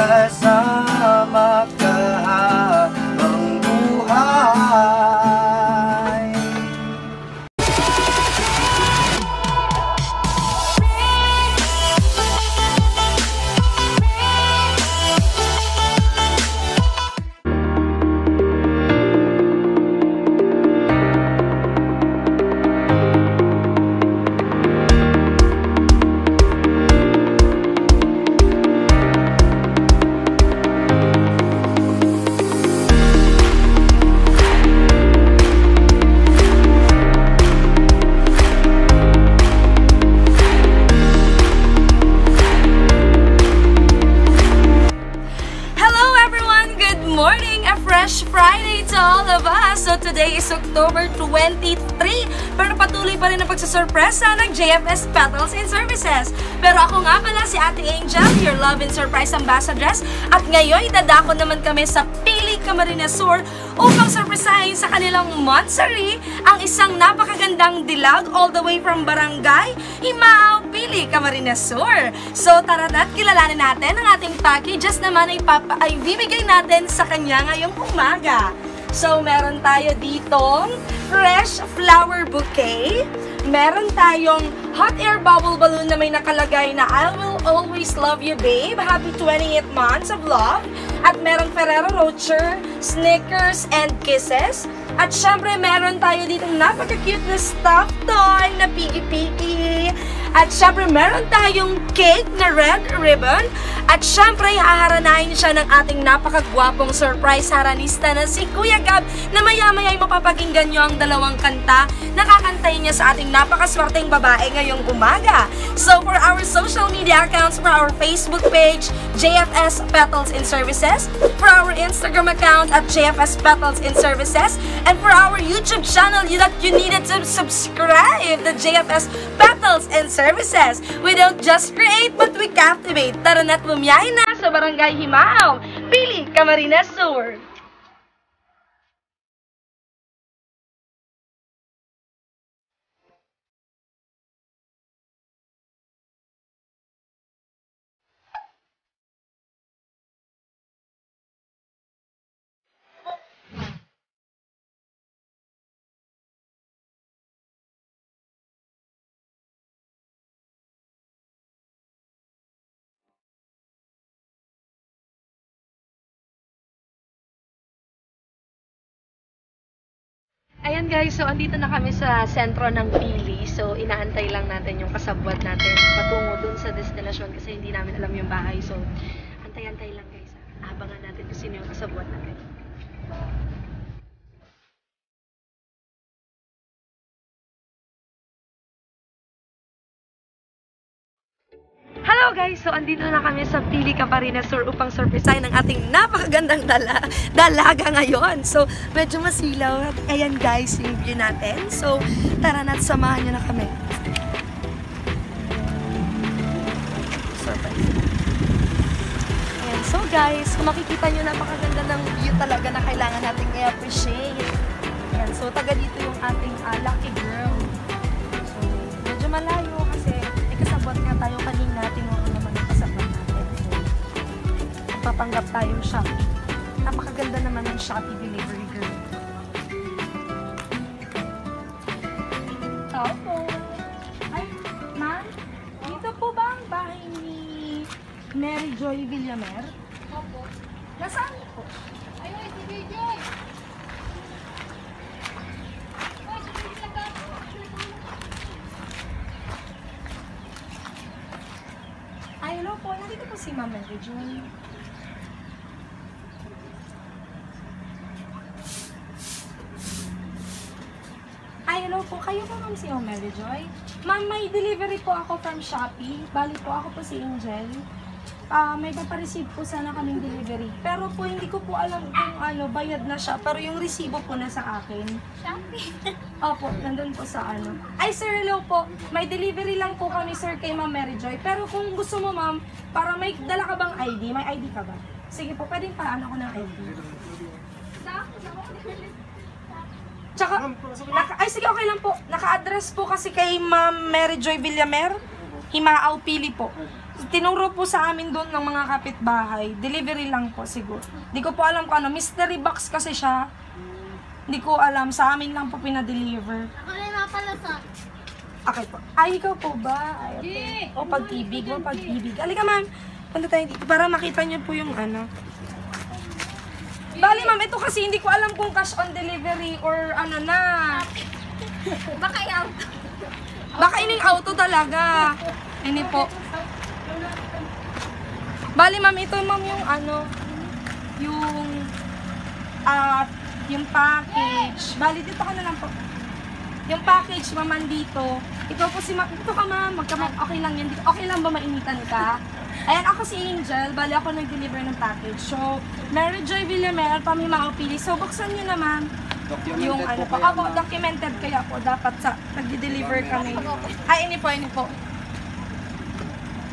makasama ka habang buhay. So today is October 23, pero patuloy pa rin ang pagsasurpresa ng JFS Petals and Services. Pero ako nga pala si Ate Angel, your love and surprise ambassadress, at ngayon dadako naman kami sa Pili Camarines upang surprisahin sa kanilang Monthsary ang isang napakagandang dilag all the way from Barangay Himaao, Pili Camarines. So tara at kilalanin natin ang ating packages naman ay bibigay natin sa kanya ngayong umaga. So, meron tayo ditong fresh flower bouquet. Meron tayong hot air bubble balloon na may nakalagay na I will always love you, babe. Happy 28 months of love. At meron Ferrero Rocher, Snickers, and kisses. At syempre, meron tayo ditong napaka-cute na stuffed toy na pigi-pigi. At syempre, meron tayong cake na red ribbon. At syempre, haharanahin siya ng ating napakagwapong surprise haranista na si Kuya Gab na maya-maya ay mapapakinggan nyo ang dalawang kanta na kakantayin niya sa ating napakaswerteng babae ngayong umaga. So, for our social media accounts, for our Facebook page, JFS Petals and Services, for our Instagram account at JFS Petals and Services, and for our YouTube channel that you needed to subscribe, the JFS Petals and Services. We don't just create, but we captivate. Tara na't bumiyahin na sa Barangay Himaao, Pili, Camarines Sur. Ayan guys, so andito na kami sa sentro ng Pili. So inaantay lang natin yung kasabwat natin patungo dun sa destinasyon kasi hindi namin alam yung bahay. So antay-antay lang guys. Abangan natin kung sino yung kasabwat natin. Hello guys! So, andito na kami sa Pili Camarines upang surprisahin ang ating napakagandang dalaga ngayon. So, medyo masilaw. Ayan guys, yung view natin. So, tara na't samahan nyo na kami. Surprise. Ayan. So guys, kung makikita nyo, napakaganda ng view talaga na kailangan natin i-appreciate. Ayan. So, taga dito yung ating lucky girl. So, medyo malayo kasi kasabot nga tayo kanina, tinuro naman ang kasabot natin. So, papanggap tayong Shopee. Napakaganda naman ng Shopee delivery girl. Opo. Ay, ma'am, dito po ba ang bahay ni Mary Joy Villamer? Opo. Nasaan po? Ayun, si Joy! Ay, hello po. Nandito po si Ma'am Mary Joy. Ay, hello po. Kayo po, Ma'am, si Ma'am Mary Joy. Ma'am, may delivery po ako from Shopee. Bali po, ako po si Angel. May papareceive po sana kaming delivery. Pero po, hindi ko po alam kung ano, bayad na siya. Pero yung resibo po na sa akin. Shopee? Opo, nandun po sa ano. Ay, sir, hello po. May delivery lang po kami, sir, kay Ma'am Mary Joy. Pero kung gusto mo, ma'am, para may dala ka bang ID? May ID ka ba? Sige po, pwedeng paano ko ng ID. Tsaka, ay, sige, okay lang po. Naka-address po kasi kay Ma'am Mary Joy Villamer. Himaao, Pili po. tinuro po sa amin doon ng mga kapitbahay. Delivery lang po siguro. Hindi ko po alam kung ano. Mystery box kasi siya. Hindi ko alam. Sa amin lang po pinadeliver. Ako na napalasa. Okay po. Ay, ikaw po ba? Ay, okay. O pag-ibig. O pag-ibig. Halika ma'am. Punta tayo dito para makita niyo po yung ano. Bali ma'am, ito kasi hindi ko alam kung cash on delivery or ano na. Baka yung auto. Baka ining auto talaga. Ini po. Bali ma'am, ito ma'am yung ano, yung package. Bali dito ka na lang po. Yung package ma'am dito. Ito po si ma'am. Dito ka ma'am. Okay lang yan. Okay lang ba mainitan ka? Ayan, ako si Angel. Bali ako nag-deliver ng package. So, Mary Joy Villamel, pa Himaao, Pili. So, buksan nyo naman. Yung ano po. Ako, documented kaya po. Dapat sa nag-deliver kami. Ay, ini po.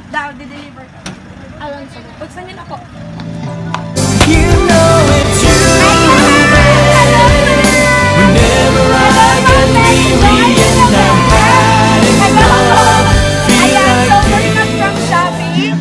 Di-deliver kami. Alam sa Buksan nyo na po. You know it's you, whenever I can be free and I'm hiding love. Ayan, so we're not from Shopee.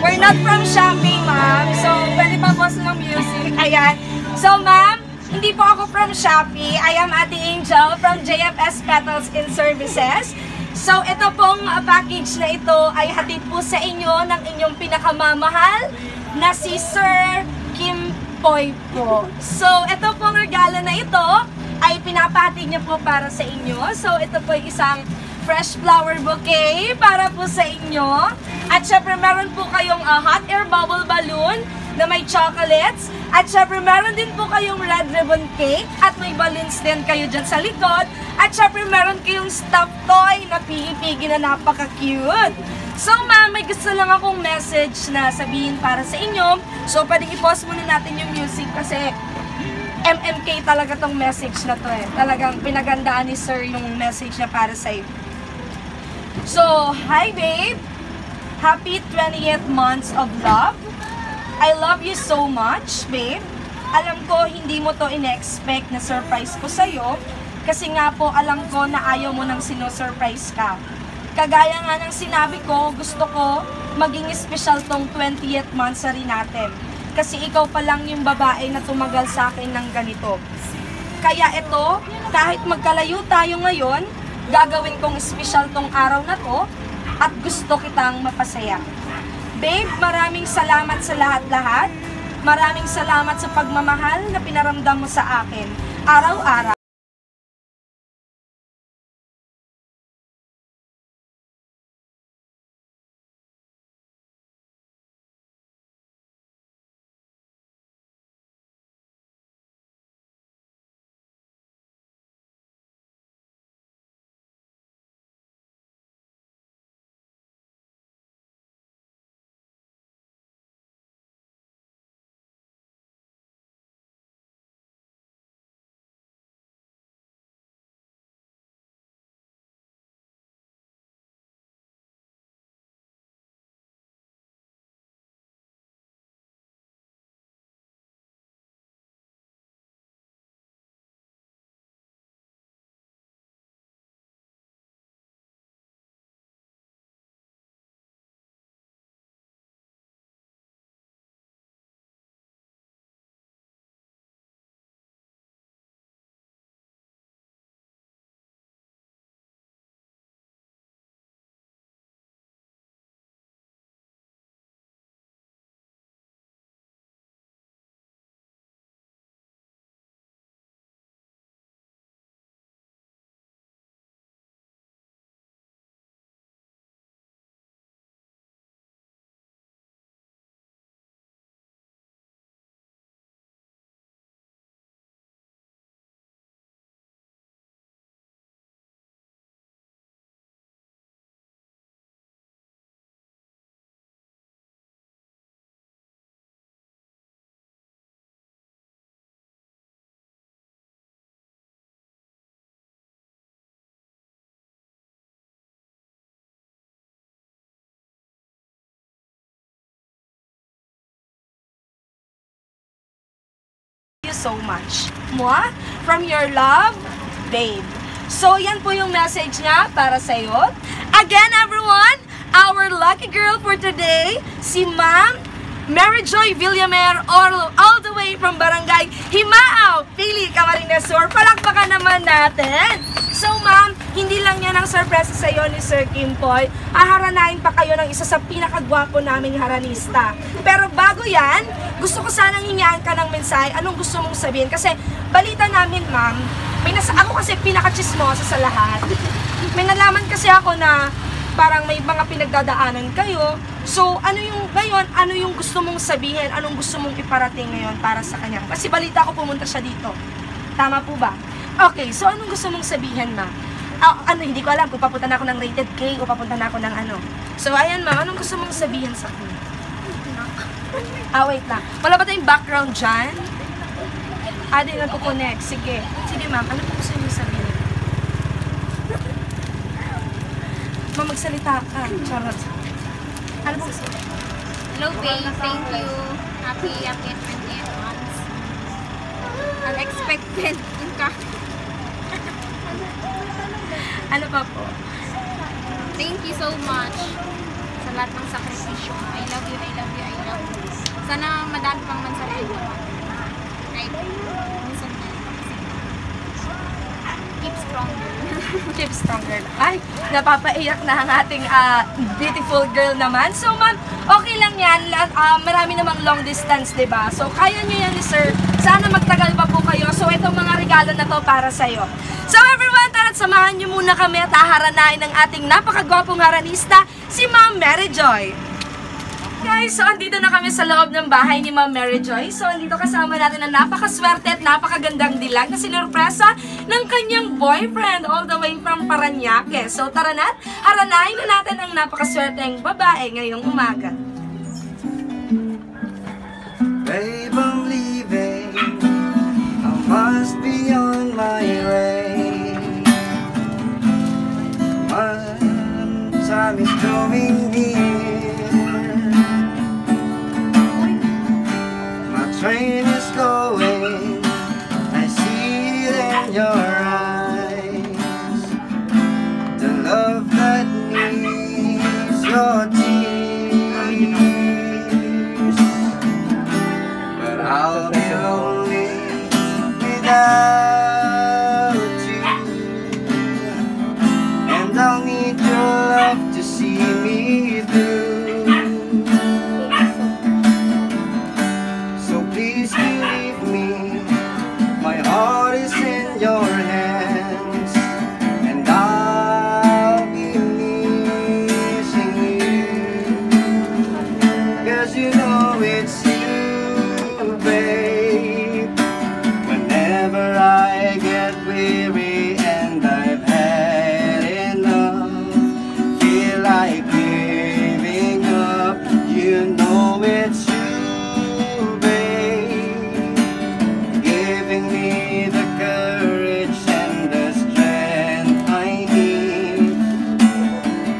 We're not from Shopee, ma'am. So, pwede pa po ng music. Ayan. So, ma'am, hindi po ako from Shopee. I am Ate Angel from JFS Petals and Services. So, ito pong package na ito ay hatid po sa inyo ng inyong pinakamamahal na si Sir Khimpopoy po. So, ito pong regalo na ito ay pinapahatid niya po para sa inyo. So, ito po ay isang fresh flower bouquet para po sa inyo. At syempre, meron po kayong hot air bubble balloon na may chocolates. At syempre, meron din po kayong red ribbon cake at may balloons din kayo dyan sa likod. At syempre, meron kayong stuffed toy na pigi-pigi na napaka-cute. So, ma'am, may gusto lang akong message na sabihin para sa inyo. So, pwedeng i-pause muna natin yung music kasi MMK talaga tong message na to eh. Talagang pinagandaan ni Sir yung message na para sa'yo. So, hi babe! Happy 20th months of love. I love you so much, babe. Alam ko hindi mo to in-expect na surprise ko sa'yo kasi nga po alam ko na ayaw mo nang sino-surprise ka. Kagaya nga ng sinabi ko, gusto ko maging special tong 20th monthsary natin. Kasi ikaw pa lang yung babae na tumagal sa akin ng ganito. Kaya ito, kahit magkalayo tayo ngayon, gagawin kong special tong araw na to at gusto kitang mapasaya. Babe, maraming salamat sa lahat-lahat. Maraming salamat sa pagmamahal na pinaramdam mo sa akin araw-araw. So much. Moi, from your love, babe. So, yan po yung message niya para sa'yo. Again, everyone, our lucky girl for today, si Ma'am Mary Joy Villamer, all the way from Barangay Himaao, Pili, Camarines Sur. Palakpakan naman natin. So ma'am, hindi lang yan ang sorpresa sa iyo ni Sir Khimpopoy. Haharanahin pa kayo ng isa sa pinakagwapo naming haranista. Pero bago yan, gusto ko sanang hingian ka ng mensahe. Anong gusto mong sabihin? Kasi balita namin ma'am, ako kasi pinaka-chismosa sa lahat. May nalaman kasi ako na parang may mga pinagdadaanan kayo. So, ano yung gusto mong sabihin? Anong gusto mong iparating ngayon para sa kanya? Kasi balita ko pumunta siya dito. Tama po ba? Okay, so anong gusto mong sabihin, ma'am? Hindi ko alam kung papunta na ako ng rated K o papunta na ako ng ano. So, ayan ma'am, anong gusto mong sabihin sa kanya? Wait lang. Wala ba tayong background dyan? Di nagko-connect. Sige. Sige ma'am, ano po gusto mong sabihin? Ma'am, magsalita ka. Charot. Ano po gusto? Hello, babe. Thank you. Happy 20th months. Unexpected encounter. Ano pa po? Thank you so much sa lahat ng sakripisyo. I love you, I love you, I love you. Sana madami pang Monthsary naman. Right? Minsan na. Keep stronger. Keep stronger. Ay, napapaiyak na ang ating beautiful girl naman. So, ma'am, okay lang yan. Marami namang long distance, diba? So, kaya nyo yan, sir. Sana magtagal pa po kayo. So, itong mga regalo na to para sa'yo. So, everyone, tara't samahan nyo muna kami at haharanain ng ating napakagwapong haranista, si Ma'am Mary Joy. Guys, so andito na kami sa loob ng bahay ni Ma'am Mary Joy. So andito kasama natin ang napakaswerte at napakagandang dilag na sinurpresa ng kanyang boyfriend all the way from Parañaque. So tara na't haranahin na natin ang napakaswerteng babae ngayong umaga. Babe, I'm leaving. I must be on my way. My time is drawing near. My train is going. I see it in your eyes. The love that needs your tears. But I'll be lonely without you, and I'll need your love to see me through. So please believe me, my heart is in your hands, and I'll be missing you, 'cause you know it's you, babe. Whenever I get weary and I've had enough, feel like giving up, you know it's you, babe, giving me the courage and the strength I need.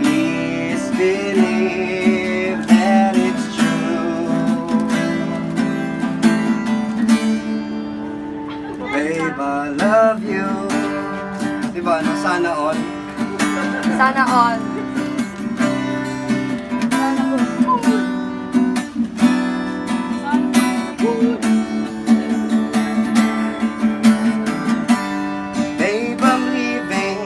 Please believe that it's true. Babe, I love you. Diba, no? Sana all. Sana all. Babe, I'm leaving.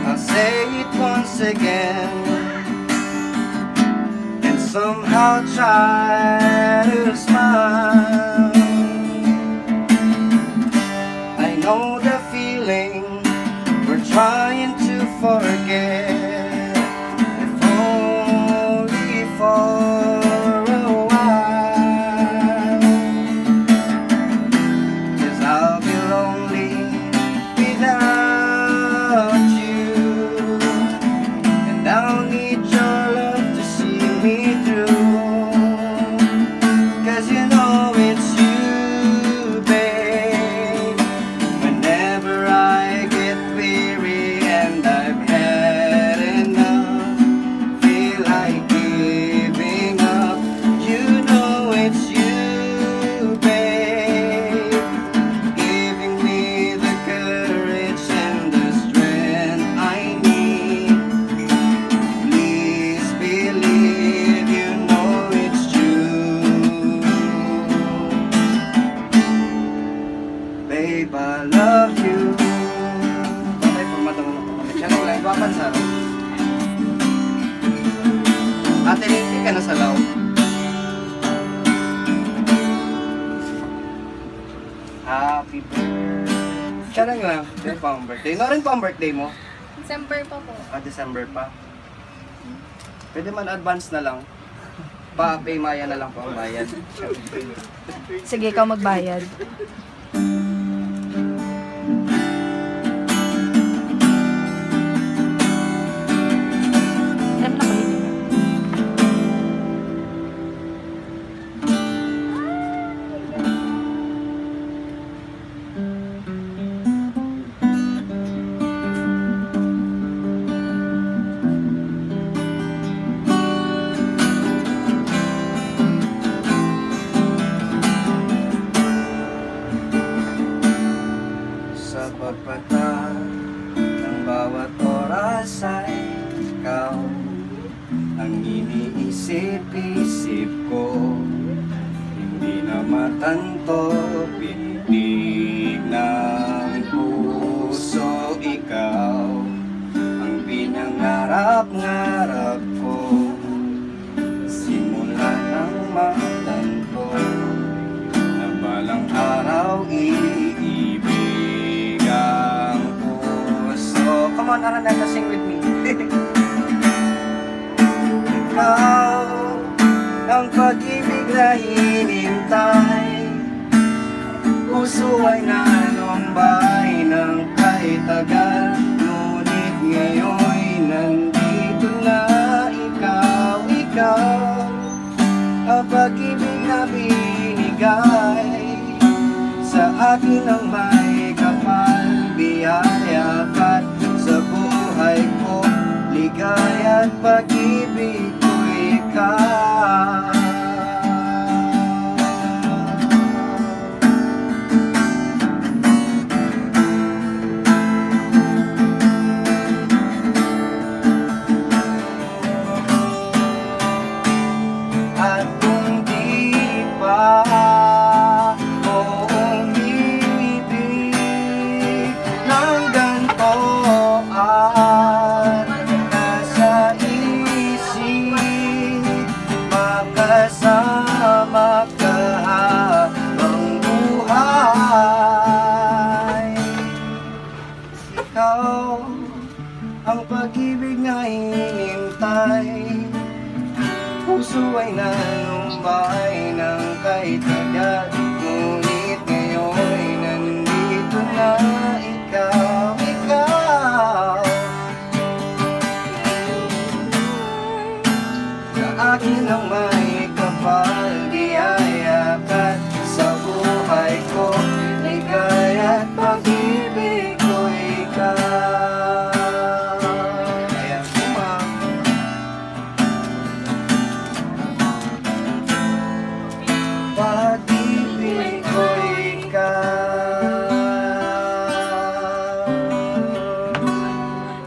I'll say it once again, and somehow try to smile. I know the feeling we're trying to forget. Kailan nga? Hindi pa ang birthday. No rin pa ang birthday mo? December pa po. December pa. Pwede man advance na lang. Pa-pay maya na lang po ang bayad. Sige, ikaw magbayad. Alam na ko yun. Sa pagpata ng bawat oras ay ikaw ang iniisip-isip ko. Hindi na matanto, pinitig ng puso. Ikaw ang pinangarap-ngarap ko. Simula ng matanto na balang araw iibig ang puso. Come on, Araneta, sing with me. Ikaw ang pag-ibig na hinintay. Puso ay nalumbay ng kahit tagal. Ngunit ngayon'y nandito na ikaw. Ikaw ang pag-ibig na binigay sa akin ang may kapal. Biyaya ka't sa buhay ko, ligaya at pag-ibig ko ikaw. At kung di pa mo umibig ng ganito at nasa isip, makasama ka habang buhay. Ikaw ang pag-ibig na hinintay. Puso ay nalumbay ng kahit tagal. Ngunit ngayon'y nandito na ikaw. Ikaw sa akin ang may kapal. Biyaya ka't sa buhay ko, ligaya at pag-ibig ko ikaw. Ayan po, ma'am. Pag-ibig ko ikaw.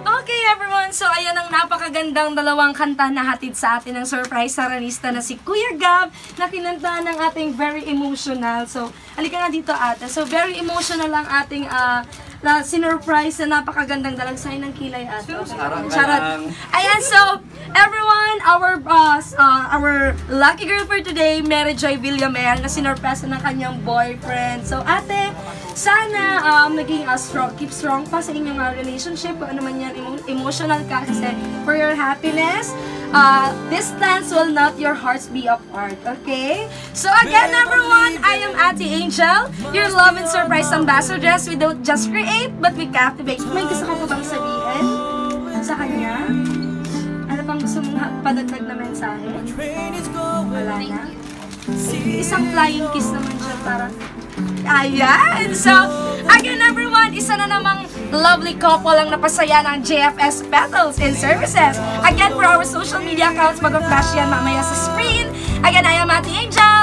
Okay everyone, so ayan ang napakagandang dalawang kanta na hatid sa atin ng surprise saranista na si Kuya Gab na kinanta ng ating very emotional. So, alika nga dito ate. So, very emotional ang ating na sinurprise na napakagandang dalagsay ng kilay ate. Okay. Charot. Ayan, so everyone, our lucky girl for today, Mary Joy Villamel, na sinurprise ng kanyang boyfriend. So ate, sana keep strong pa sa inyong relationship, kung ano man yan, emotional ka kasi for your happiness. Distance will not your hearts be apart, okay? So again, everyone, I am Ate Angel, your love and surprise ambassadress. We don't just create, but we captivate. May gusto ka po bang sabihin sa kanya? Ano pang gusto mong padagdag na mensahe? Wala na? Isang flying kiss naman siya para... Ayan! So, again everyone, isa na namang lovely couple ang napasaya ng JFS Petals and Services. Again, for our social media accounts, mag-flash yan mamaya sa screen. Again, I am Ate Angel.